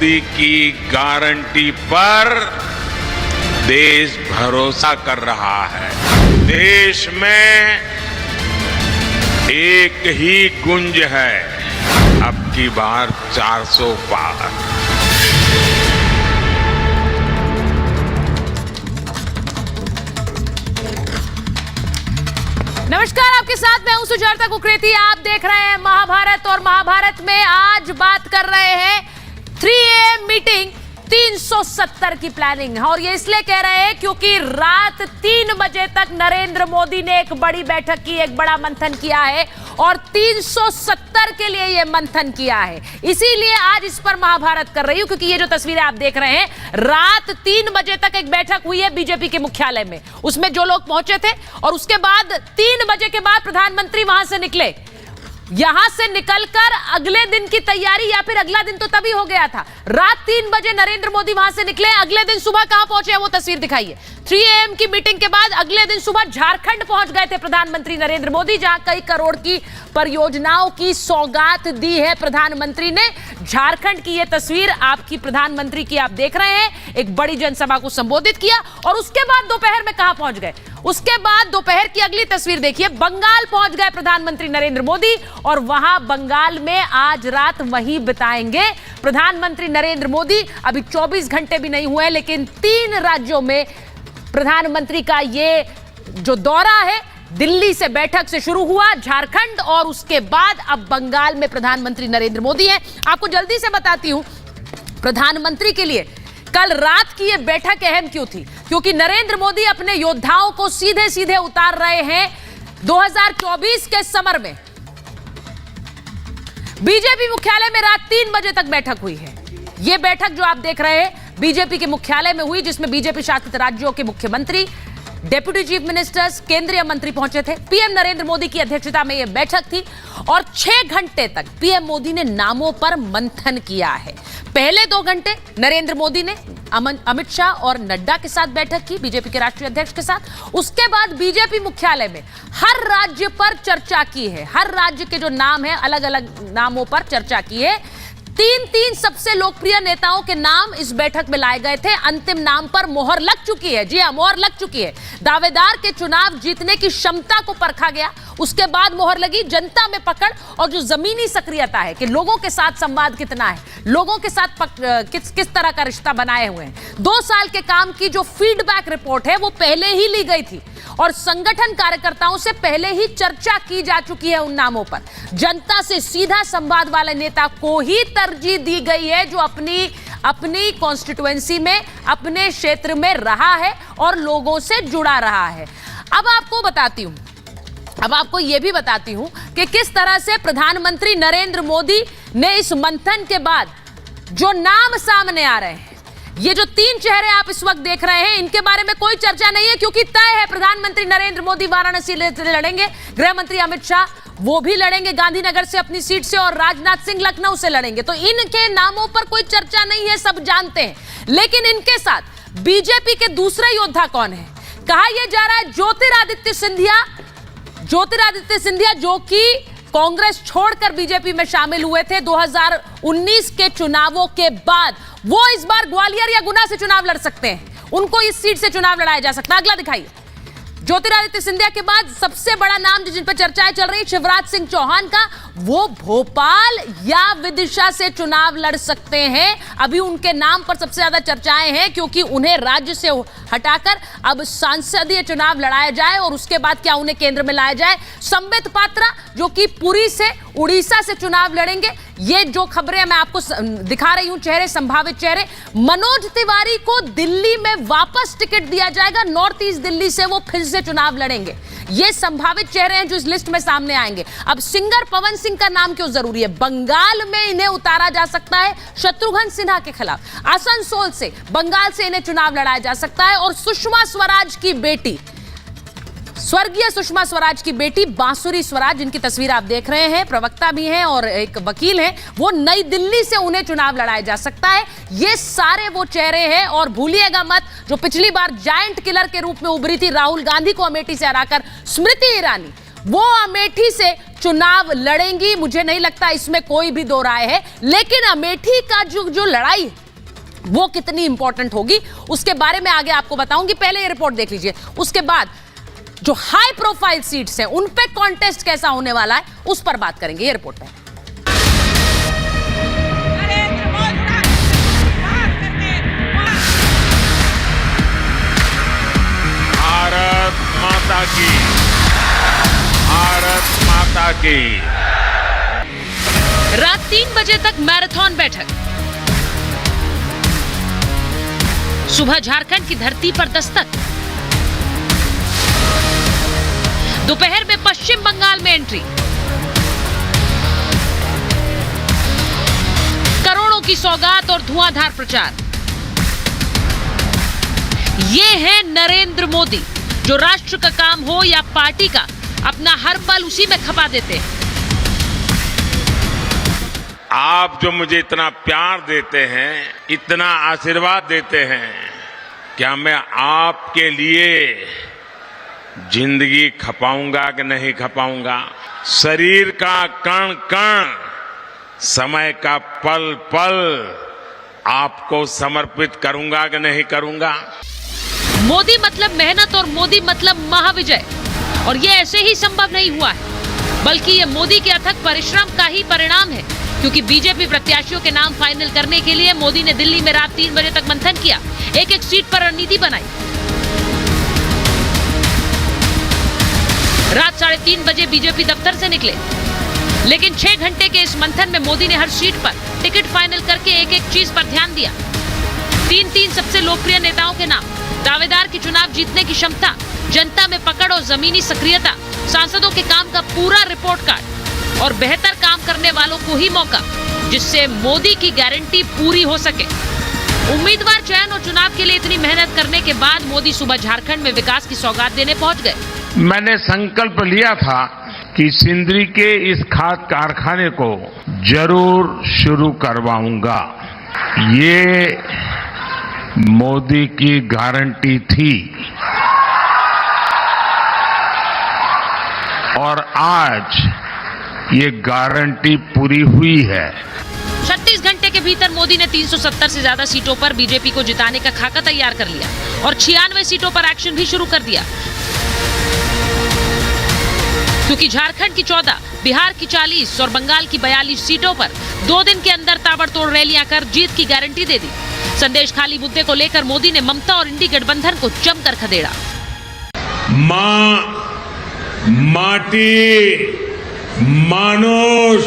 मोदी की गारंटी पर देश भरोसा कर रहा है। देश में एक ही गुंज है, अब की बार 400 पार। नमस्कार, आपके साथ मैं हूं सुजाता कुकरेती। आप देख रहे हैं महाभारत और महाभारत में आज बात कर रहे हैं 3 AM मीटिंग 370 की प्लानिंग। और ये इसलिए कह रहे हैं क्योंकि रात 3 बजे तक नरेंद्र मोदी ने एक बड़ी बैठक की, एक बड़ा मंथन किया है और 370 के लिए ये मंथन किया है। इसीलिए आज इस पर महाभारत कर रही हूं, क्योंकि ये जो तस्वीरें आप देख रहे हैं, रात 3 बजे तक एक बैठक हुई है बीजेपी के मुख्यालय में। उसमें जो लोग पहुंचे थे और उसके बाद 3 बजे के बाद प्रधानमंत्री वहां से निकले। यहां से निकलकर अगले दिन की तैयारी, या फिर अगला दिन तो तभी हो गया था। रात 3 बजे नरेंद्र मोदी वहां से निकले, अगले दिन सुबह कहां पहुंचे वो तस्वीर दिखाइए। 3 AM की मीटिंग के बाद अगले दिन सुबह झारखंड पहुंच गए थे प्रधानमंत्री नरेंद्र मोदी, जहां कई करोड़ की परियोजनाओं की सौगात दी है प्रधानमंत्री ने। झारखंड की यह तस्वीर आपकी प्रधानमंत्री की आप देख रहे हैं। एक बड़ी जनसभा को संबोधित किया और उसके बाद दोपहर में कहां पहुंच गए। उसके बाद दोपहर की अगली तस्वीर देखिए, बंगाल पहुंच गए प्रधानमंत्री नरेंद्र मोदी और वहां बंगाल में आज रात वहीं बिताएंगे प्रधानमंत्री नरेंद्र मोदी। अभी 24 घंटे भी नहीं हुए, लेकिन 3 राज्यों में प्रधानमंत्री का ये जो दौरा है, दिल्ली से बैठक से शुरू हुआ, झारखंड और उसके बाद अब बंगाल में प्रधानमंत्री नरेंद्र मोदी हैं। आपको जल्दी से बताती हूं प्रधानमंत्री के लिए कल रात की यह बैठक अहम क्यों थी। क्योंकि नरेंद्र मोदी अपने योद्धाओं को सीधे सीधे उतार रहे हैं 2024 के समर में। बीजेपी मुख्यालय में रात 3 बजे तक बैठक हुई है। यह बैठक जो आप देख रहे हैं बीजेपी के मुख्यालय में हुई, जिसमें बीजेपी शासित राज्यों के मुख्यमंत्री, डेप्यूटी चीफ मिनिस्टर्स, केंद्रीय मंत्री पहुंचे थे। पीएम नरेंद्र मोदी की अध्यक्षता में यह बैठक थी और 6 घंटे तक पीएम मोदी ने नामों पर मंथन किया है। पहले 2 घंटे नरेंद्र मोदी ने अमित शाह और नड्डा के साथ बैठक की, बीजेपी के राष्ट्रीय अध्यक्ष के साथ। उसके बाद बीजेपी मुख्यालय में हर राज्य पर चर्चा की है। हर राज्य के जो नाम है, अलग अलग नामों पर चर्चा की है। 3 सबसे लोकप्रिय नेताओं के नाम इस बैठक में लाए गए थे। अंतिम नाम पर मोहर लग चुकी है। जी हां, मोहर लग चुकी है। दावेदार के चुनाव जीतने की क्षमता को परखा गया, उसके बाद मोहर लगी जनता में पकड़ और जो जमीनी सक्रियता है कि लोगों के साथ संवाद कितना है, लोगों के साथ किस तरह का रिश्ता बनाए हुए हैं। 2 साल के काम की जो फीडबैक रिपोर्ट है वो पहले ही ली गई थी और संगठन कार्यकर्ताओं से पहले ही चर्चा की जा चुकी है उन नामों पर। जनता से सीधा संवाद वाले नेता को ही तरजीह दी गई है, जो अपनी कॉन्स्टिट्यूएंसी में, अपने क्षेत्र में रहा है और लोगों से जुड़ा रहा है। अब आपको यह भी बताती हूं कि किस तरह से प्रधानमंत्री नरेंद्र मोदी ने इस मंथन के बाद जो नाम सामने आ रहे हैं, ये जो 3 चेहरे आप इस वक्त देख रहे हैं, इनके बारे में कोई चर्चा नहीं है, क्योंकि तय है प्रधानमंत्री नरेंद्र मोदी वाराणसी से लड़ेंगे, गृह मंत्री अमित शाह वो भी लड़ेंगे गांधीनगर से अपनी सीट से, और राजनाथ सिंह लखनऊ से लड़ेंगे। तो इनके नामों पर कोई चर्चा नहीं है, सब जानते हैं। लेकिन इनके साथ बीजेपी के दूसरे योद्धा कौन है? कहा यह जा रहा है ज्योतिरादित्य सिंधिया, जो कि कांग्रेस छोड़कर बीजेपी में शामिल हुए थे 2019 के चुनावों के बाद। वो इस बार ग्वालियर या गुना से चुनाव लड़ सकते हैं, उनको इस सीट से चुनाव लड़ाया जा सकता है। अगला दिखाइए। ज्योतिरादित्य सिंधिया के बाद सबसे बड़ा नाम जिन पर चर्चाएं चल रही, शिवराज सिंह चौहान का, वो भोपाल या विदिशा से चुनाव लड़ सकते हैं। अभी उनके नाम पर सबसे ज्यादा चर्चाएं हैं, क्योंकि उन्हें राज्य से हटाकर अब सांसदीय चुनाव लड़ाया जाए और उसके बाद क्या उन्हें केंद्र में लाया जाए। संबित पात्रा जो कि पुरी से, उड़ीसा से चुनाव लड़ेंगे। ये जो खबरें मैं आपको दिखा रही हूं, चेहरे, संभावित चेहरे। मनोज तिवारी को दिल्ली में वापस टिकट दिया जाएगा, नॉर्थ ईस्ट दिल्ली से वो फिर से चुनाव लड़ेंगे। ये संभावित चेहरे हैं जो इस लिस्ट में सामने आएंगे। अब सिंगर पवन सिंह का नाम क्यों जरूरी है? बंगाल में इन्हें उतारा जा सकता है शत्रुघ्न सिन्हा के खिलाफ। आसनसोल से, बंगाल से इन्हें चुनाव लड़ाया जा सकता है। और सुषमा स्वराज की बेटी, स्वर्गीय सुषमा स्वराज की बेटी बांसुरी स्वराज, जिनकी तस्वीर आप देख रहे हैं, प्रवक्ता भी हैं और एक वकील हैं, वो नई दिल्ली से उन्हें चुनाव लड़ाया जा सकता है। ये सारे वो चेहरे हैं। और भूलिएगा मत, जो पिछली बार जायंट किलर के रूप में उभरी थी राहुल गांधी को अमेठी से हराकर स्मृति ईरानी, वो अमेठी से चुनाव लड़ेंगी, मुझे नहीं लगता इसमें कोई भी दो राय है। लेकिन अमेठी का जो लड़ाई है वो कितनी इंपॉर्टेंट होगी उसके बारे में आगे आपको बताऊंगी। पहले ये रिपोर्ट देख लीजिए, उसके बाद जो हाई प्रोफाइल सीट्स हैं उन पे कॉन्टेस्ट कैसा होने वाला है उस पर बात करेंगे। ये रिपोर्ट है। भारत माता की, भारत माता की। रात 3 बजे तक मैराथन बैठक, सुबह झारखंड की धरती पर दस्तक, दोपहर में पश्चिम बंगाल में एंट्री, करोड़ों की सौगात और धुआंधार प्रचार। ये है नरेंद्र मोदी, जो राष्ट्र का काम हो या पार्टी का, अपना हर पल उसी में खपा देते हैं। आप जो मुझे इतना प्यार देते हैं, इतना आशीर्वाद देते हैं, क्या मैं आपके लिए जिंदगी खपाऊंगा कि नहीं खपाऊंगा? शरीर का कण कण, समय का पल पल आपको समर्पित करूंगा कि नहीं करूंगा? मोदी मतलब मेहनत और मोदी मतलब महाविजय। और ये ऐसे ही संभव नहीं हुआ है, बल्कि ये मोदी के अथक परिश्रम का ही परिणाम है। क्योंकि बीजेपी प्रत्याशियों के नाम फाइनल करने के लिए मोदी ने दिल्ली में रात 3 बजे तक मंथन किया, एक एक सीट पर रणनीति बनाई। रात 3:30 बजे बीजेपी दफ्तर से निकले, लेकिन 6 घंटे के इस मंथन में मोदी ने हर सीट पर टिकट फाइनल करके एक एक चीज पर ध्यान दिया। 3 सबसे लोकप्रिय नेताओं के नाम, दावेदार की चुनाव जीतने की क्षमता, जनता में पकड़ और जमीनी सक्रियता, सांसदों के काम का पूरा रिपोर्ट कार्ड और बेहतर काम करने वालों को ही मौका, जिससे मोदी की गारंटी पूरी हो सके। उम्मीदवार चयन और चुनाव के लिए इतनी मेहनत करने के बाद मोदी सुबह झारखंड में विकास की सौगात देने पहुंच गए। मैंने संकल्प लिया था कि सिंदरी के इस खाद कारखाने को जरूर शुरू करवाऊंगा। ये मोदी की गारंटी थी और आज ये गारंटी पूरी हुई है। 36 घंटे के भीतर मोदी ने 370 से ज्यादा सीटों पर बीजेपी को जिताने का खाका तैयार कर लिया और 96 सीटों पर एक्शन भी शुरू कर दिया। क्योंकि झारखंड की 14, बिहार की 40 और बंगाल की 42 सीटों पर 2 दिन के अंदर ताबड़तोड़ रैलियां कर जीत की गारंटी दे दी। संदेश खाली मुद्दे को लेकर मोदी ने ममता और इंडी गठबंधन को जमकर खदेड़ा। मां, माटी, मानुष,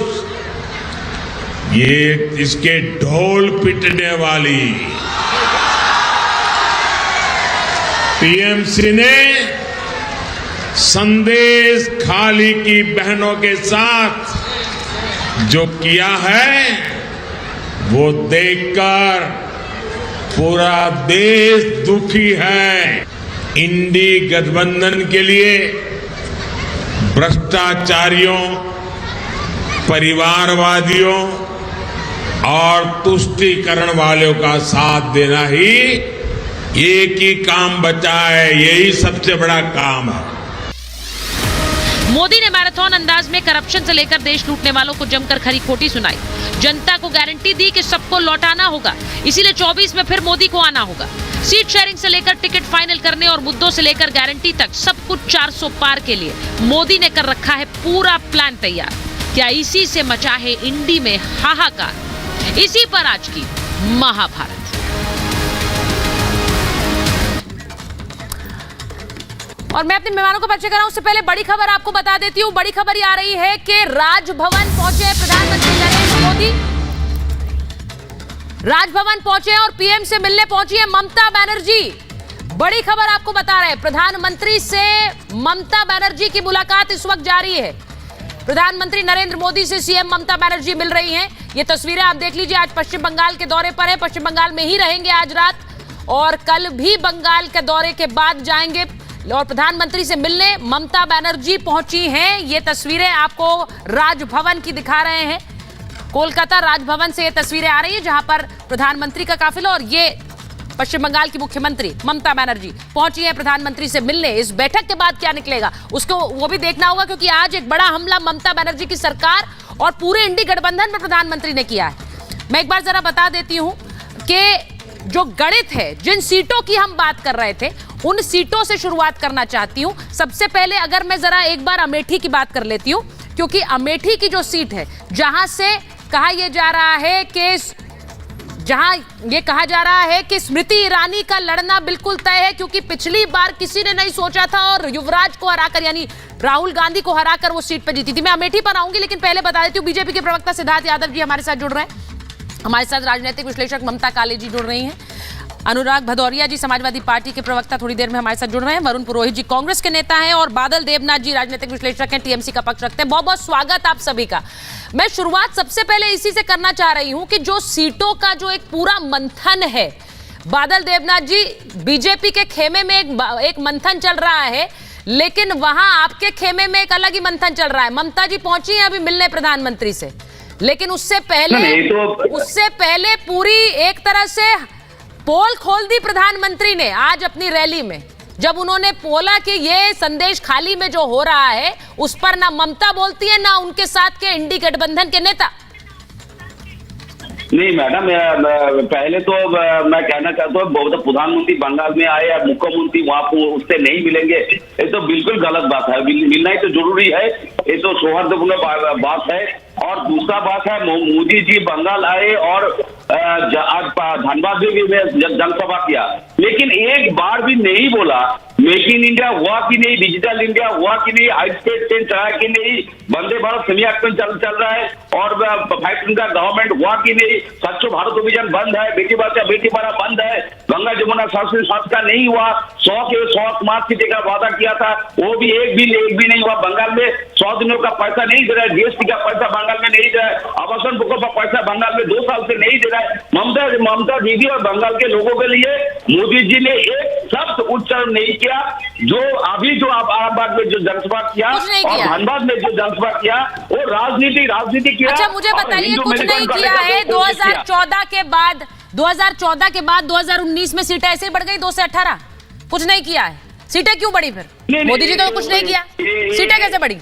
ये इसके ढोल पिटने वाली टीएमसी ने संदेश खाली की बहनों के साथ जो किया है वो देखकर पूरा देश दुखी है। इंडी गठबंधन के लिए भ्रष्टाचारियों, परिवारवादियों और तुष्टीकरण वालों का साथ देना ही एक ही काम बचा है, यही सबसे बड़ा काम है। मोदी ने मैराथन अंदाज में करप्शन से लेकर देश लूटने वालों को जमकर खरी खोटी सुनाई। जनता को गारंटी दी कि सबको लौटाना होगा, इसीलिए 24 में फिर मोदी को आना होगा। सीट शेयरिंग से लेकर टिकट फाइनल करने और मुद्दों से लेकर गारंटी तक सब कुछ 400 पार के लिए मोदी ने कर रखा है पूरा प्लान तैयार। क्या इसी से मचा है इंडी में हाहाकार? इसी पर आज की महाभारत। और मैं अपने मेहमानों को परिचय कराऊं उससे पहले बड़ी खबर आपको बता देती हूं। बड़ी खबर आ रही है कि राजभवन पहुंचे प्रधानमंत्री नरेंद्र मोदी। राजभवन पहुंचे और पीएम से मिलने पहुंची है ममता बनर्जी। बड़ी खबर आपको बता रहे हैं, प्रधानमंत्री से ममता बनर्जी की मुलाकात इस वक्त जारी है। प्रधानमंत्री नरेंद्र मोदी से सीएम ममता बनर्जी मिल रही हैं। ये तस्वीरें आप देख लीजिए। आज पश्चिम बंगाल के दौरे पर है, पश्चिम बंगाल में ही रहेंगे आज रात और कल भी बंगाल के दौरे के बाद जाएंगे और प्रधानमंत्री से मिलने ममता बनर्जी पहुंची हैं। ये तस्वीरें आपको राजभवन की दिखा रहे हैं। कोलकाता राजभवन से ये तस्वीरें आ रही है जहां पर प्रधानमंत्री का काफिला और ये पश्चिम बंगाल की मुख्यमंत्री ममता बनर्जी पहुंची है प्रधानमंत्री से मिलने। इस बैठक के बाद क्या निकलेगा उसको वो भी देखना होगा, क्योंकि आज एक बड़ा हमला ममता बनर्जी की सरकार और पूरे इंडी गठबंधन पर प्रधानमंत्री ने किया है। मैं एक बार जरा बता देती हूं कि जो गणित है, जिन सीटों की हम बात कर रहे थे, उन सीटों से शुरुआत करना चाहती हूं। सबसे पहले अगर मैं जरा एक बार अमेठी की बात कर लेती हूं, क्योंकि अमेठी की जो सीट है, जहां से कहा यह जा रहा है कि स्मृति ईरानी का लड़ना बिल्कुल तय है, क्योंकि पिछली बार किसी ने नहीं सोचा था और युवराज को हराकर, यानी राहुल गांधी को हराकर वो सीट पर जीती थी। मैं अमेठी पर आऊंगी, लेकिन पहले बता देती हूँ बीजेपी के प्रवक्ता सिद्धार्थ यादव जी हमारे साथ जुड़ रहे हैं। हमारे साथ राजनीतिक विश्लेषक ममता काले जी जुड़ रही हैं। अनुराग भदौरिया जी समाजवादी पार्टी के प्रवक्ता थोड़ी देर में हमारे साथ जुड़ रहे हैं। वरुण पुरोहित जी कांग्रेस के नेता हैं और बादल देवनाथ जी राजनीतिक विश्लेषक हैं, टीएमसी का पक्ष रखते हैं। बहुत बहुत स्वागत आप सभी का। मैं शुरुआत सबसे पहले इसी से करना चाह रही हूं कि जो सीटों का जो एक पूरा मंथन है, बादल देवनाथ जी, बीजेपी के खेमे में एक मंथन चल रहा है, लेकिन वहां आपके खेमे में एक अलग ही मंथन चल रहा है। ममता जी पहुंची हैं अभी मिलने प्रधानमंत्री से, लेकिन उससे पहले पूरी एक तरह से पोल खोल दी प्रधानमंत्री ने आज अपनी रैली में, जब उन्होंने बोला कि ये संदेश खाली में जो हो रहा है उस पर ना ममता बोलती है ना उनके साथ के इंडी गठबंधन के नेता। नहीं मैडम, पहले तो मैं कहना चाहता हूँ, बहुत प्रधानमंत्री बंगाल में आए या मुख्यमंत्री वहाँ को उससे नहीं मिलेंगे, ये तो बिल्कुल गलत बात है। मिलना ही तो जरूरी है, ये तो सौहार्दपूर्ण बात है। और दूसरा बात है, मोदी जी बंगाल आए और आज धनबाद में भी जनसभा किया, लेकिन एक बार भी नहीं बोला मेक इन इंडिया हुआ कि नहीं, डिजिटल इंडिया हुआ कि नहीं, हाई स्पीड ट्रेन चला कि नहीं, वंदे भारत सेमी एक्शन चल रहा है और 5 का गवर्नमेंट हुआ कि नहीं, स्वच्छ भारत अभियान बंद है, बेटी बचाओ बेटी पढ़ाओ बंद है, गंगा जमुना शासन का नहीं हुआ, 100 स्मार्ट सिटी का वादा किया था वो भी एक भी नहीं हुआ। बंगाल में 100 दिनों का पैसा नहीं दे रहा है, जीएसटी का पैसा बंगाल में नहीं दे रहा है, आवासन प्रकल्प का पैसा बंगाल में 2 साल से नहीं दे रहा है। ममता दीदी और बंगाल के लोगों के लिए मोदी जी ने एक शब्द उच्चारण नहीं किया। जो अभी जो आरामबाग में जो जनसभा किया और धनबाद में जो जनसभा किया वो राजनीति किया। अच्छा मुझे बताइए, कुछ नहीं किया है। 2014 के बाद 2019 में सीटें ऐसे ही बढ़ गई 2 से 18, कुछ नहीं किया है। सीटें क्यों बढ़ी फिर? मोदी जी तो कुछ नहीं किया, सीटें कैसे बढ़ी?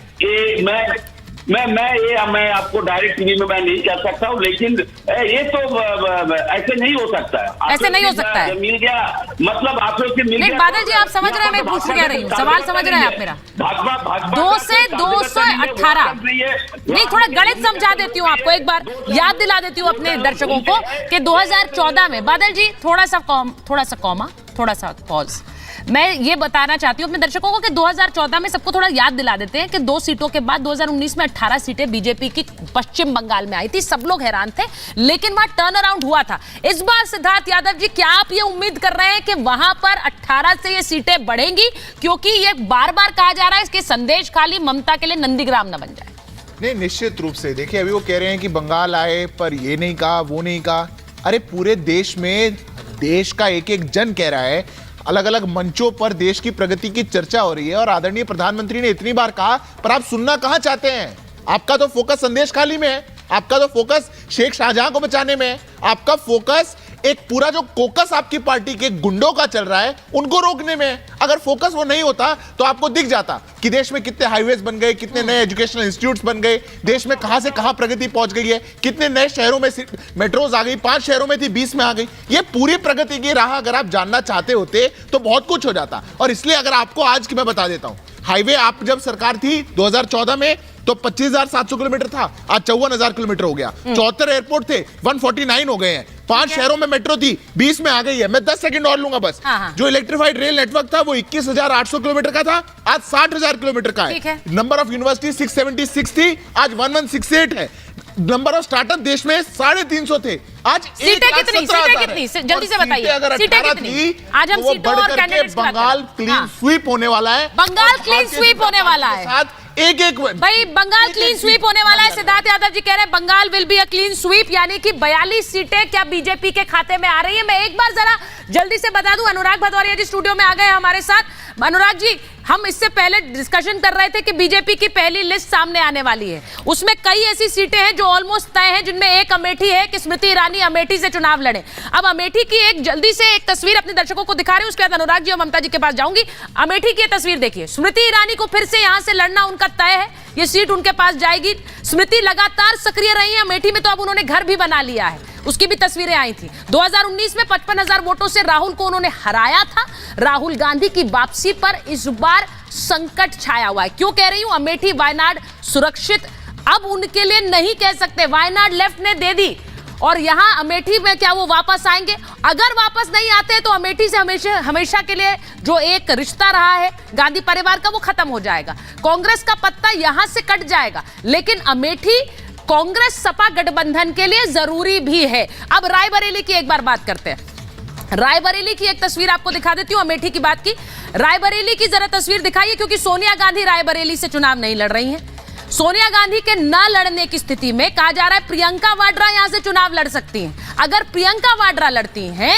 मैं आपको डायरेक्ट टीवी में मैं नहीं कह सकता हूँ, लेकिन ये तो ऐसे नहीं हो सकता है। ऐसे नहीं हो सकता है, मिल गया मतलब आप लोग मिल गया। बादल जी आप समझ रहे हैं मैं पूछ क्या रही हूँ, सवाल समझ रहे हैं आप मेरा? भाजपा 2 से 218 नहीं, थोड़ा गणित समझा देती हूँ आपको, एक बार याद दिला देती हूँ अपने दर्शकों को कि 2014 में बादल जी थोड़ा सा कॉमा, थोड़ा सा पॉज। मैं ये बताना चाहती हूँ अपने दर्शकों को कि 2014 में सबको थोड़ा याद दिला देते हैं कि 2 सीटों के बाद 2019 में 18 सीटें बीजेपी की पश्चिम बंगाल में आई थी। सब लोग हैरान थे, लेकिन वहां टर्न अराउंड हुआ था। इस बार सिद्धार्थ यादव जी, क्या आप ये उम्मीद कर रहे हैं कि वहां पर 18 से ये सीटें बढ़ेंगी? क्योंकि ये बार बार कहा जा रहा है इसके संदेश खाली ममता के लिए नंदीग्राम न बन जाए। नहीं, निश्चित रूप से देखिए, अभी वो कह रहे हैं कि बंगाल आए पर ये नहीं कहा वो नहीं कहा। अरे पूरे देश में देश का एक जन कह रहा है, अलग अलग मंचों पर देश की प्रगति की चर्चा हो रही है और आदरणीय प्रधानमंत्री ने इतनी बार कहा, पर आप सुनना कहां चाहते हैं? आपका तो फोकस संदेश खाली में है, आपका तो फोकस शेख शाहजहां को बचाने में है, आपका फोकस एक पूरा जो कोकस आपकी पार्टी के गुंडों का चल रहा है उनको रोकने में है। अगर फोकस वो नहीं होता तो आपको दिख जाता कि देश में कितने हाईवेज बन गए, कितने नए एजुकेशनल इंस्टीट्यूट्स बन गए, देश में कहां से कहां प्रगति पहुंच गई है, कितने नए शहरों में मेट्रोज आ गई, 5 शहरों में थी 20 में आ गई। ये पूरी प्रगति की राह अगर आप जानना चाहते होते तो बहुत कुछ हो जाता। और इसलिए अगर आपको आज की मैं बता देता हूं, हाईवे आप जब सरकार थी 2014 में तो 25,700 किलोमीटर था, आज 54,000 किलोमीटर हो गया। 74 एयरपोर्ट थे, 149 हो गए हैं। 5 शहरों में मेट्रो थी, 20 में आ गई है। मैं 10 सेकंड और लूंगा बस। जो इलेक्ट्रिफाइड रेल नेटवर्क था वो 21,800 किलोमीटर का था, आज 60,000 किलोमीटर का है। नंबर ऑफ यूनिवर्सिटी 676 थी, आज 1168 है। नंबर ऑफ स्टार्टअप देश में 350 थे, आज सीटें कितनी? जल्दी से बताइए, अगर 18 थी आज हम सीटों और कैंडिडेट्स की बात कर रहे हैं। बंगाल क्लीन स्वीप होने वाला है, बंगाल क्लीन स्वीप होने वाला है। एक भाई बंगाल क्लीन स्वीप होने वाला है। सिद्धार्थ यादव जी कह रहे हैं Bengal will be a clean sweep, यानी कि 42 सीटें क्या बीजेपी के खाते में आ रही है। मैं एक बार जरा जल्दी से बता दूं, अनुराग भदौरिया जी स्टूडियो में आ गए हमारे साथ। अनुराग जी, हम इससे पहले डिस्कशन कर रहे थे कि बीजेपी की पहली लिस्ट सामने आने वाली है, उसमें कई ऐसी सीटें हैं जो ऑलमोस्ट तय हैं, जिनमें एक अमेठी है कि स्मृति ईरानी अमेठी से चुनाव लड़े। अब अमेठी की एक जल्दी से एक तस्वीर अपने दर्शकों को दिखा रहे हैं, उसके बाद अनुराग जी और ममता जी के पास जाऊंगी। अमेठी की तस्वीर देखिए, स्मृति ईरानी को फिर से यहां से लड़ना उनका तय है, ये सीट उनके पास जाएगी। स्मृति लगातार सक्रिय रही है अमेठी में, तो अब उन्होंने घर भी बना लिया है, उसकी भी तस्वीरें आई थी। 2019 में 55,000 वोटों से राहुल को उन्होंने हराया था। राहुल गांधी की वापसी पर इस बार संकट छाया हुआ है। क्यों कह रही हूं? अमेठी वायनाड सुरक्षित अब उनके लिए नहीं कह सकते, वायनाड लेफ्ट ने दे दी, और यहां अमेठी में क्या वो वापस आएंगे? अगर वापस नहीं आते तो अमेठी से हमेशा के लिए जो एक रिश्ता रहा है गांधी परिवार का, वो खत्म हो जाएगा। कांग्रेस का पत्ता यहां से कट जाएगा, लेकिन अमेठी कांग्रेस सपा गठबंधन के लिए जरूरी भी है। अब रायबरेली की एक बार बात करते हैं। रायबरेली की एक तस्वीर आपको दिखा देती हूं, अमेठी की बात की, रायबरेली की जरा तस्वीर दिखाइए, क्योंकि सोनिया गांधी रायबरेली से चुनाव नहीं लड़ रही हैं। सोनिया गांधी के न लड़ने की स्थिति में कहा जा रहा है प्रियंका वाड्रा यहां से चुनाव लड़ सकती हैं। अगर प्रियंका वाड्रा लड़ती हैं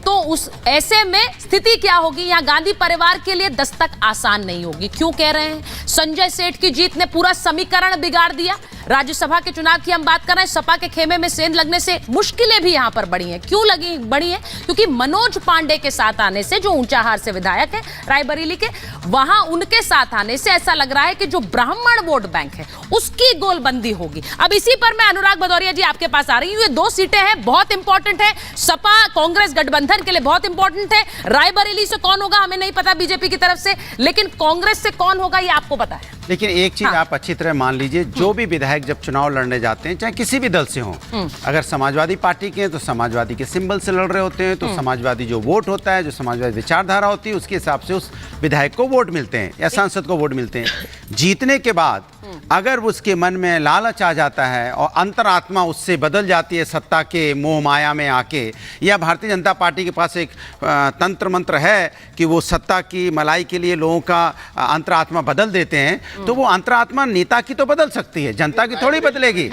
तो उस ऐसे में स्थिति क्या होगी? यहां गांधी परिवार के लिए दस्तक आसान नहीं होगी। क्यों कह रहे हैं? संजय सेठ की जीत ने पूरा समीकरण बिगाड़ दिया। राज्यसभा के चुनाव की हम बात कर रहे हैं, सपा के खेमे में सेंध लगने से मुश्किलें भी यहां पर बढ़ी हैं। क्यों बढ़ी हैं? क्योंकि मनोज पांडे के साथ आने से, जो ऊंचाहार से विधायक है रायबरेली के, वहां उनके साथ आने से ऐसा लग रहा है कि जो ब्राह्मण वोट बैंक है उसकी गोलबंदी होगी। अब इसी पर मैं अनुराग भदौरिया जी आपके पास आ रही हूं। ये 2 सीटें हैं, बहुत इंपॉर्टेंट है, सपा कांग्रेस गठबंधन के लिए बहुत इंपॉर्टेंट है। रायबरेली से कौन होगा हमें नहीं पता बीजेपी की तरफ से, लेकिन कांग्रेस से कौन होगा ये आपको पता है। लेकिन एक चीज आप अच्छी तरह मान लीजिए, जो भी विधायक जब चुनाव लड़ने जाते हैं, चाहे किसी भी दल से हों, अगर समाजवादी पार्टी के हैं तो समाजवादी के सिंबल से लड़ रहे होते हैं, तो समाजवादी जो वोट होता है, जो समाजवादी विचारधारा होती है, उसके हिसाब से उस विधायक को वोट मिलते हैं या सांसद को वोट मिलते हैं। जीतने के बाद अगर उसके मन में लालच आ जाता है और अंतरात्मा उससे बदल जाती है सत्ता के मोह माया में आके, या भारतीय जनता पार्टी के पास एक तंत्र मंत्र है कि वो सत्ता की मलाई के लिए लोगों का अंतरात्मा बदल देते हैं, तो वो अंतरात्मा नेता की तो बदल सकती है, जनता की थोड़ी बदलेगी।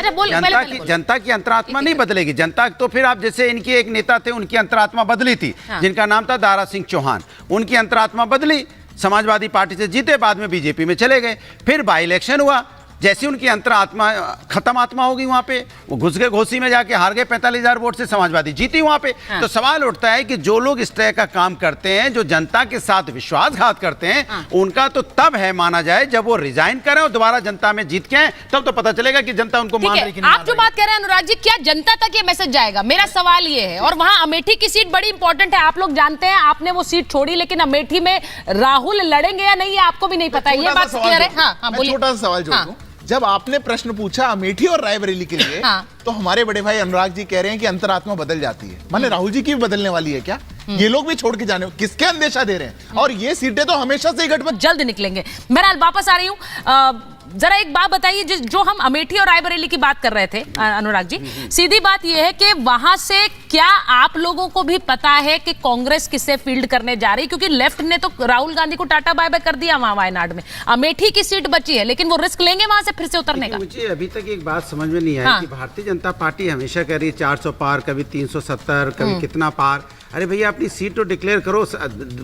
जनता की अंतरात्मा नहीं बदलेगी। जनता तो फिर आप जैसे इनके एक नेता थे, उनकी अंतरात्मा बदली थी, जिनका नाम था दारा सिंह चौहान, उनकी अंतरात्मा बदली, समाजवादी पार्टी से जीते, बाद में बीजेपी में चले गए, फिर बाई इलेक्शन हुआ, जैसी उनकी अंतरात्मा खत्म आत्मा होगी वहां पे, वो घुस गए घोसी में, जाके हार गए 45,000 वोट से, समाजवादी जीती वहां पे। तो सवाल उठता है कि जो लोग इस तरह का काम करते हैं, जो जनता के साथ विश्वासघात करते हैं, उनका तो तब है माना जाए जब वो रिजाइन करें और दोबारा जनता में जीत के आए, तब तो पता चलेगा कि जनता उनको मान रही कि नहीं। आप जो बात कह रहे हैं अनुराग जी, क्या जनता तक ये मैसेज जाएगा? मेरा सवाल ये है। और वहां अमेठी की सीट बड़ी इंपॉर्टेंट है, आप लोग जानते हैं, आपने वो सीट छोड़ी, लेकिन अमेठी में राहुल लड़ेंगे या नहीं आपको भी नहीं पता, ये बात क्लियर है। हाँ, बोलिए। छोटा सा सवाल जोड़ दूं। जब आपने प्रश्न पूछा अमेठी और रायबरेली के लिए, तो हमारे बड़े भाई अनुराग जी कह रहे हैं कि अंतरात्मा बदल जाती है। माने राहुल जी की भी बदलने वाली है क्या? ये लोग भी छोड़ के जाने, किसके अंदेशा दे रहे हैं? और ये सीटें तो हमेशा से ही गठबंधन जल्द निकलेंगे। मैं वापस आ रही हूँ। जरा एक बात बताइए, जो हम अमेठी और रायबरेली की बात कर रहे थे अनुराग जी, सीधी बात यह है कि वहां से क्या आप लोगों को भी पता है कि कांग्रेस किसे फील्ड करने जा रही? क्योंकि लेफ्ट ने तो राहुल गांधी को टाटा बाय बाय कर दिया वहां वायनाड में, अमेठी की सीट बची है, लेकिन वो रिस्क लेंगे वहां से फिर से उतरने का? मुझे अभी तक एक बात समझ में नहीं आई कि भारतीय जनता पार्टी हमेशा कह रही है 400 पार, कभी 370, कभी कितना पार। अरे भैया अपनी सीट तो डिक्लेयर करो।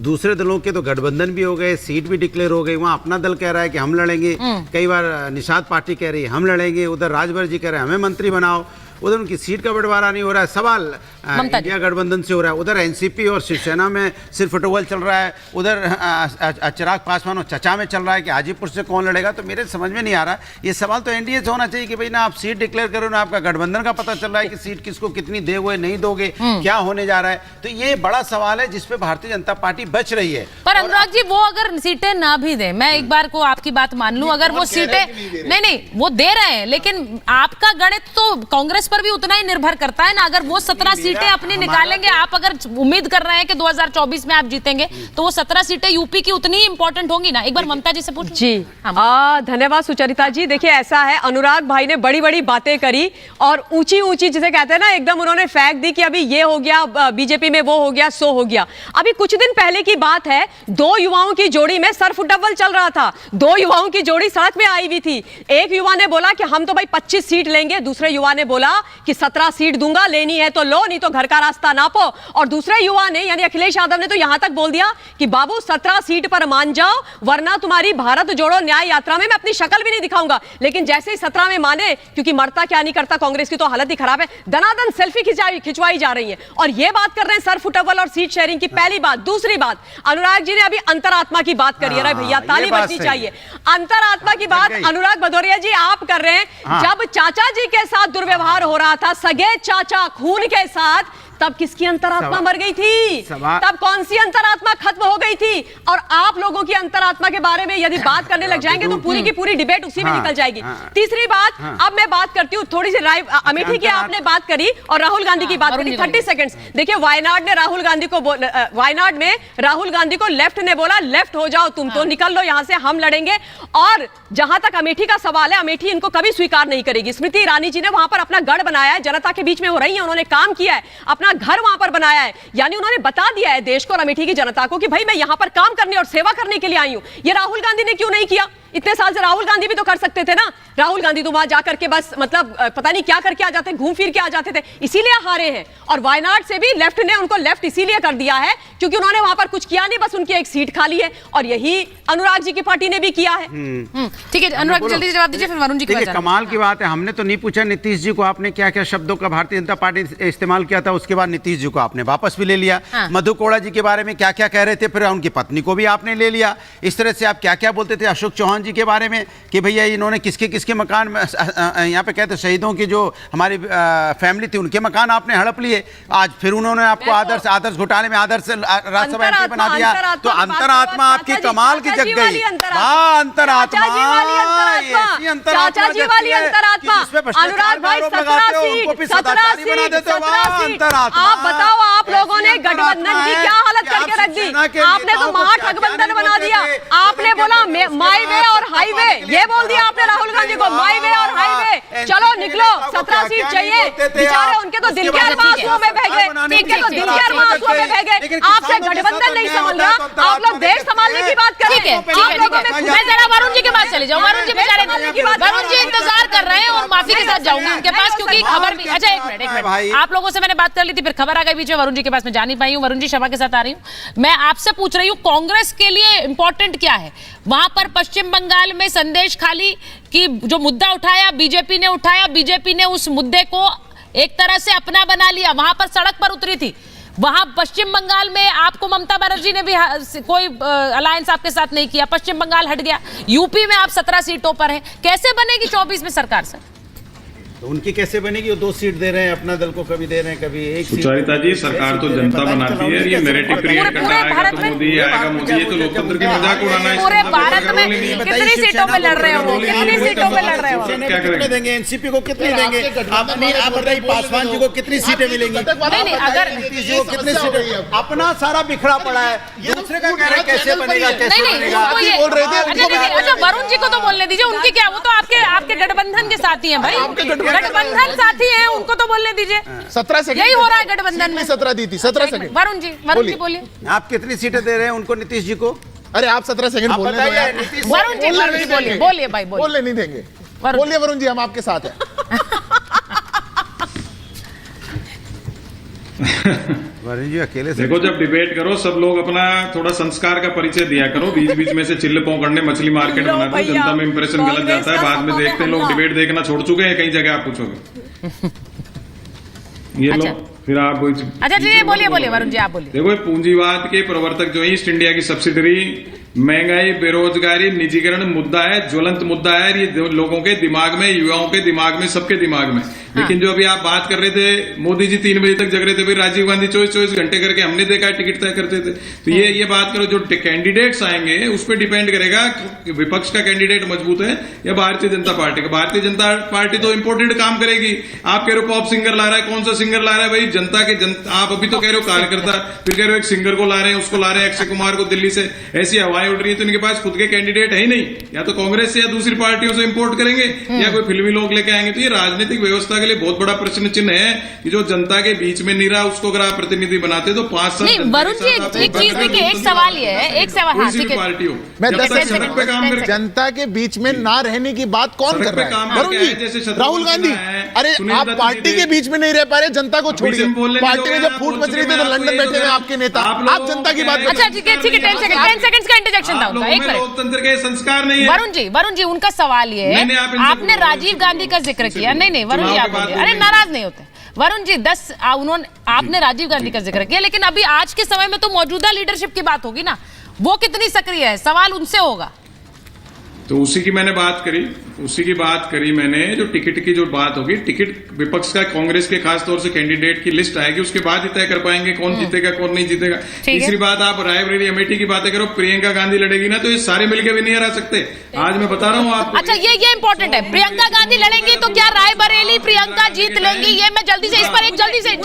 दूसरे दलों के तो गठबंधन भी हो गए, सीट भी डिक्लेयर हो गई, वहाँ अपना दल कह रहा है कि हम लड़ेंगे, कई बार निषाद पार्टी कह रही है हम लड़ेंगे, उधर राजभर जी कह रहे हैं हमें मंत्री बनाओ, उधर उनकी सीट का बंटवारा नहीं हो रहा है। सवाल इंडिया गठबंधन से हो रहा है, उधर एनसीपी और शिवसेना में सिर्फ फुटबॉल चल रहा है, उधर चिराग पासवान और चचा में चल रहा है कि हाजीपुर से कौन लड़ेगा। तो मेरे समझ में नहीं आ रहा। ये सवाल तो एनडीए से होना चाहिए कि भाई ना आप सीट डिक्लेयर करो, ना आपका गठबंधन का पता चल रहा है कि सीट किसको कितनी दोगे नहीं दोगे, क्या होने जा रहा है। तो ये बड़ा सवाल है जिसपे भारतीय जनता पार्टी बच रही है। पर अनुराग जी, वो अगर सीटें ना भी दें, मैं एक बार को आपकी बात मान लूं, अगर वो सीटें नहीं वो दे रहे हैं, लेकिन आपका गणित तो कांग्रेस पर भी उतना ही निर्भर करता है ना। अगर वो 17 सीटें अपनी निकालेंगे, आप अगर उम्मीद कर रहे हैं कि 2024 में आप जीतेंगे, तो वो 17 सीटें यूपी की उतनी ही इंपॉर्टेंट होंगी ना। एक बार ममता जी से पूछ जी। धन्यवाद सुचरिता जी। देखिए ऐसा है, अनुराग भाई ने बड़ी बड़ी बातें करी और ऊंची ऊंची जिसे कहते हैं ना, एकदम उन्होंने फेंक दी कि अभी ये हो गया बीजेपी में, वो हो गया, सो हो गया। अभी कुछ दिन पहले की बात है, 2 युवाओं की जोड़ी में सर्फ डबल चल रहा था, 2 युवाओं की जोड़ी सड़क में आई हुई थी। एक युवा ने बोला कि हम तो भाई 25 सीट लेंगे, दूसरे युवा ने बोला कि 17 सीट दूंगा, लेनी है तो लो, नहीं तो घर का रास्ता नापो। और दूसरे युवा ने यानी अखिलेश यादव ने तो यहां तक बोल दिया कि बाबू 17 सीट पर मान जाओ, वरना तुम्हारी भारत जोड़ो न्याय यात्रा में मैं अपनी शक्ल भी नहीं दिखाऊंगा। लेकिन जैसे ही 17 में माने, क्योंकि मरता क्या नहीं करता, कांग्रेस की तो हालत ही खराब है, दनादन सेल्फी खिंचवाई जा रही है। और ये बात कर रहे हैं सर फुटबॉल और सीट शेयरिंग की। पहली बात। दूसरी बात, अनुराग जी ने अभी अंतरात्मा की बात करी है। अरे भैया ताली बजनी चाहिए। अंतरात्मा की बात अनुराग भदौरिया जी आप कर रहे हैं। जब चाचा जी के साथ दुर्व्यवहार हो रहा था, सगे चाचा खून के साथ, तब किसकी अंतरात्मा मर गई थी? तब कौन सी अंतरात्मा खत्म हो गई थी? और आप लोगों की अंतरात्मा के बारे में यदि बात करने लग जाएंगे तो पूरी की पूरी डिबेट उसी में निकल जाएगी। तीसरी बात, अब मैं बात करती हूँ थोड़ी सी अमेठी की आपने बात करी और राहुल गांधी की बात करी। 30 सेकंड्स। देखिए वायनाड में राहुल गांधी को लेफ्ट ने बोला लेफ्ट हो जाओ तुम, तो निकल लो यहां से, हम लड़ेंगे। और जहां तक अमेठी का सवाल है, अमेठी इनको कभी स्वीकार नहीं करेगी। स्मृति ईरानी जी ने वहां पर अपना गढ़ बनाया है, जनता के बीच में हो रही है, उन्होंने काम किया है, अपना घर वहां पर बनाया है। यानी उन्होंने बता दिया है देश को और अमेठी की जनता को कि भाई मैं यहां पर काम करने और सेवा करने के लिए आई हूं। ये राहुल गांधी ने क्यों नहीं किया? इतने साल से राहुल गांधी भी तो कर सकते थे ना। राहुल गांधी तो वहां जाकर के बस मतलब पता नहीं क्या करके आ जाते, घूम फिर के आ जाते थे, इसीलिए हारे हैं। और वायनाड से भी लेफ्ट ने उनको लेफ्ट इसीलिए कर दिया है क्योंकि उन्होंने वहां पर कुछ किया नहीं, बस उनकी एक सीट खाली है। और यही अनुराग जी की पार्टी ने भी किया है। ठीक है अनुराग, जल्दी जवाब दीजिए, फिर वरुण जी की बात। कमाल की बात है, हमने तो नहीं पूछा नीतीश जी को आपने क्या क्या शब्दों का भारतीय जनता पार्टी इस्तेमाल किया था, उसके बाद नीतीश जी को आपने वापस भी ले लिया। मधु कोड़ा जी के बारे में क्या क्या कह रहे थे, फिर उनकी पत्नी को भी आपने ले लिया। इस तरह से आप क्या क्या बोलते थे अशोक चौहान जी के बारे में कि भैया इन्होंने किसके किसके मकान में, यहाँ पे कहते शहीदों की जो हमारी फैमिली थी उनके मकान आपने हड़प लिए। आज फिर उन्होंने आपको आदर्श घोटाले में आदर्श राज्यसभा एमपी बना दिया। तो अंतरात्मा आपकी कमाल की जग गई। अंतरात्मा चाचा जी वाली अंतरात्मा। अनुराग भाई 17 सीट आप बताओ, आप लोगों ने गठबंधन की क्या हालत करके रख दी? आपने तो महागठबंधन बना दिया। आपने बोला माई वे और हाईवे, ये बोल दिया आपने राहुल गांधी को, माई वे और हाईवे। चलो निकलो, 17 सीट चाहिए। बेचारे उनके तो दिल के अरमान आंसुओं में बह गए, इनके तो दिल के अरमान आंसुओं में बह गए। आपसे गठबंधन नहीं संभल रहा, आप लोग देश संभालने की बात कर रहे हैं। मैं जरा वरुण जी के पास चले जाऊं। वरुण जी बेचारे, वरुण जी इंतजार कर रहे हैं और माफी के साथ जाऊंगी उनके पास क्योंकि खबर भी। अच्छा एक मिनट, आप लोगों से मैंने बात कर ली थी, फिर खबर आ गई बीच में, वरुण जी के पास मैं जा नहीं पाई हूँ। वरुण जी क्षमा के साथ आ रही हूँ। मैं आपसे पूछ रही हूँ कांग्रेस के लिए इंपॉर्टेंट क्या है? वहां पर पश्चिम बंगाल में संदेश खाली की जो मुद्दा उठाया बीजेपी ने उठाया, बीजेपी ने उस मुद्दे को एक तरह से अपना बना लिया, वहां पर सड़क पर उतरी थी। वहां पश्चिम बंगाल में आपको ममता बनर्जी ने भी कोई अलायंस आपके साथ नहीं किया, पश्चिम बंगाल हट गया। यूपी में आप 17 सीटों पर हैं, कैसे बनेगी 24 में सरकार सर? तो उनकी कैसे बनेगी? वो 2 सीट दे रहे हैं अपना दल को, कभी दे रहे हैं कभी एक। सुचरिता जी, सरकार तो जनता बनाती है, ये नैरेटिव क्रिएट करना आएगा तो मोदी आएगा, मोदी, ये तो लोकतंत्र की मजाक उड़ाना है। पूरे भारत में कितनी सीटों पे लड़ रहे हो? कितनी सीटों पे लड़ रहे हो? क्या कितने देंगे? एनसीपी को कितनी देंगे? आप बताइए पासवान जी को कितनी सीटें मिलेंगी? नहीं, अगर नीतीश जी को कितनी सीटें? अपना सारा बिखरा पड़ा है, दूसरे का कह रहे कैसे बनेगा, कैसे बनेगा बोल रहे थे। अच्छा वरुण जी को तो बोलने दीजिए, उनकी क्या, वो तो आपके गठबंधन के साथी हैं भाई, गठबंधन साथी हैं, उनको तो बोलने दीजिए। 17 सेकंड यही हो रहा है गठबंधन में। 17 दी थी, 17 सेकंड। वरुण जी बोलिए। आप कितनी सीटें दे रहे हैं उनको, नीतीश जी को? अरे आप 17 सेकंड बोलने दो यार। वरुण जी बोलिए भाई, बोलने नहीं देंगे। बोलिए वरुण जी, हम आपके साथ हैं। वरुण जी अकेले से देखो, जब डिबेट करो सब लोग अपना थोड़ा संस्कार का परिचय दिया करो, बीच बीच में से चिल्ल पौकड़ने मछली मार्केट बनाते हो, जनता में इंप्रेशन गलत जाता है, बाद में देखते हैं लोग डिबेट देखना छोड़ चुके हैं, कई जगह आप पूछोगे ये लोग, फिर आप अच्छा जी बोलिए वरुण जी, आप बोलिए। देखो, पूंजीवाद के प्रवर्तक जो है, ईस्ट इंडिया की सब्सिडरी, महंगाई, बेरोजगारी, निजीकरण मुद्दा है, ज्वलंत मुद्दा है, ये लोगों के दिमाग में, युवाओं के दिमाग में, सबके दिमाग में। लेकिन जो अभी आप बात कर रहे थे, मोदी जी 3 बजे तक जग रहे थे, भाई राजीव गांधी 24 घंटे करके हमने देखा टिकट तय करते थे। तो ये बात करो, जो कैंडिडेट्स आएंगे उस पर डिपेंड करेगा कि विपक्ष का कैंडिडेट मजबूत है या भारतीय जनता पार्टी का। भारतीय जनता पार्टी तो इंपोर्टेड काम करेगी। आप कह रहे हो पॉप सिंगर ला रहा है, कौन सा सिंगर ला रहा है भाई? आप अभी तो कह रहे हो कार्यकर्ता, फिर कह रहे हो एक सिंगर को ला रहे हैं, उसको ला रहे हैं अक्षय कुमार को दिल्ली से, ऐसी हवाएं उड़ रही है। तो इनके पास खुद के कैंडिडेट है ही नहीं, या तो कांग्रेस से या दूसरी पार्टियों से इंपोर्ट करेंगे या कोई फिल्मी लोग लेके आएंगे। तो ये राजनीतिक व्यवस्था के लिए बहुत बड़ा प्रश्न चिन्ह है कि जो जनता के बीच में नहीं रहा उसको अगर आप प्रतिनिधि बनाते तो 5 साल नहीं वरुण जी एक चीज देखिए, एक सवाल ये है, एक सवाल, हाँ ठीक है, पार्टी हो, मैं जब 10 तक सड़क पे काम करे, जनता के बीच में ना रहने की बात कौन सड़क कर पे रहा काम है? वरुण करके जी, आए, जैसे शत्रुघ्न राहुल गांधी, सिन्हा है, अरे सुनील आप दत्त पार्टी जी के थे। बीच में नहीं रह पा रहे, जनता को छोड़िए। सिंह बोलने पार्टी में दो जब यार, फूट बोल मच रही थी चुके तो हैं, लंदन आपको बैठे ये हुए तो आपके नेता, आप आप जनता की बात अच्छा ठीक है 10 सेकंड्स का इंटरजेक्शन था उनका, एक मिनट। लोकतंत्र के संस्कार नहीं है। वरुण जी उनका सवाल ये है, नहीं, आप इनसे आपने बोलो, राजीव गांधी का जिक्र किया, नहीं वरुण जी चुनाव आप के बाद बोलिए, अरे बोलेंगे। नाराज नहीं होते वरुण जी। आपने राजीव गांधी का जिक्र किया, लेकिन अभी आज के समय में तो मौजूदा लीडरशिप की बात होगी ना, वो कितनी सक्रिय है, सवाल उनसे होगा। तो उसी की बात करी मैंने, जो टिकट की जो बात होगी, टिकट विपक्ष का कांग्रेस के खास तौर से कैंडिडेट की लिस्ट आएगी, उसके बाद ही तय कर पाएंगे कौन जीतेगा कौन नहीं जीतेगा। तीसरी बात, आप रायबरेली अमेठी की बातें करो, प्रियंका गांधी लड़ेगी ना तो ये सारे मिलकर भी नहीं हरा सकते। आज मैं बता रहा हूँ आपको। अच्छा ये इंपॉर्टेंट है, प्रियंका गांधी लड़ेंगी तो क्या रायबरेली प्रियंका जीत लेंगी? ये मैं जल्दी से इस पर एक जल्दी से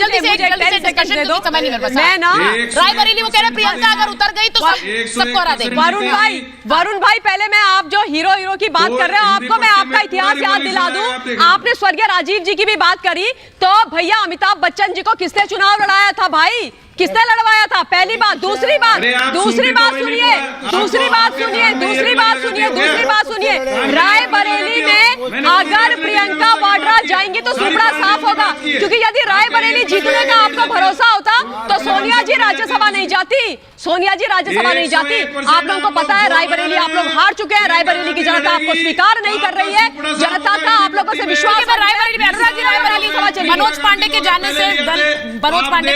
डिस्कशन दे दो, समय नहीं मेरे पास। मैं ना रायबरेली वो कह रहे प्रियंका अगर उतर गई तो सबको हरा देगी। वरुण भाई पहले मैं आप जो हीरो की बात कर रहे हो, आपको मैं आपका इतिहास याद दिला दूं। आपने स्वर्गीय राजीव जी की भी बात करी, तो भैया अमिताभ बच्चन जी को किसने चुनाव लड़ाया था भाई? किसने लड़वाया था? पहली बात। दूसरी बात सुनिए, रायबरेली में अगर प्रियंका वाड्रा जाएंगी तो सुपड़ा साफ होगा, क्योंकि यदि रायबरेली जीतने का आपको भरोसा होता तो सोनिया जी राज्यसभा नहीं जाती। आप लोगों को पता है रायबरेली आप लोग हार चुके हैं, रायबरेली की जनता आपको स्वीकार नहीं कर रही है, जनता का आप लोगों से विश्वास है। रायबरेली मनोज पांडे के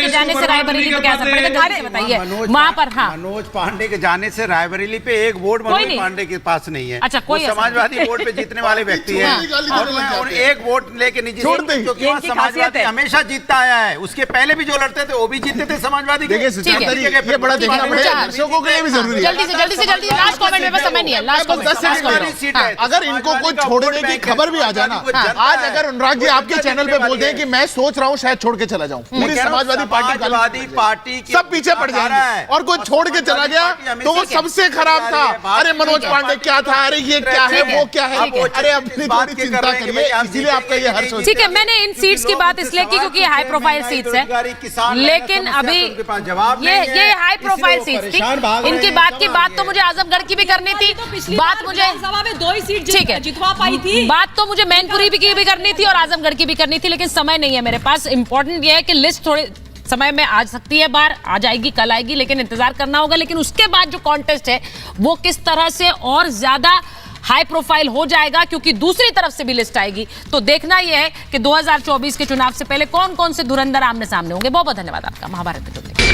जाने से रायबरेली पे क्या असर पड़ेगा, बताइए वहां पर? हाँ, मनोज पांडे के जाने से रायबरेली पे एक वोट मनोज पांडे के पास नहीं है। अच्छा, कोई समाजवादी वोट पे जीतने वाले व्यक्ति हैं, और एक वोट लेके नहीं जीते, क्योंकि वहाँ समाजवादी हमेशा जीतता आया है। उसके पहले भी जो लड़ते थे वो भी जीतते थे समाजवादी। ये बड़ा देखना पड़ेगा, दर्शकों के लिए भी जरूरी है। जल्दी लास्ट कमेंट में, समय नहीं है, लास्ट कमेंट। अगर इनको कोई छोड़ने की खबर भी आ जाए ना, आज अगर अनुराग जी आपके चैनल पे बोलते हैं कि मैं सोच रहा हूँ शायद छोड़ के चला जाऊँ, पूरी समाजवादी पार्टी सब पीछे पड़ जाएंगे, और कोई छोड़ के चला गया तो वो सबसे खराब था। अरे मनोज पांडे क्या था, अरे ये क्या है, वो क्या है, अरे अपनी थोड़ी चिंता करिए, इसीलिए आपका ये हर्ष होता है। ठीक है, मैंने इन सीट्स की बात इसलिए की क्योंकि हाई प्रोफाइल सीट्स है, लेकिन अभी ये हाई प्रोफाइल सीट्स थी, इनकी बात तो मुझे आजमगढ़ की भी करनी थी, बात मुझे 2 ही सीट ठीक है जितवा पाई थी, बात तो मुझे मैनपुरी की भी करनी थी और आजमगढ़ की भी करनी थी, लेकिन समय नहीं है मेरे पास। इंपॉर्टेंट ये है कि लिस्ट थोड़े समय में आ सकती है, बाहर आ जाएगी, कल आएगी, लेकिन इंतजार करना होगा। लेकिन उसके बाद जो कॉन्टेस्ट है वो किस तरह से और ज्यादा हाई प्रोफाइल हो जाएगा, क्योंकि दूसरी तरफ से भी लिस्ट आएगी, तो देखना यह है कि 2024 के चुनाव से पहले कौन कौन से धुरंधर आमने सामने होंगे। बहुत बहुत धन्यवाद आपका महाभारत में जुड़ने के लिए।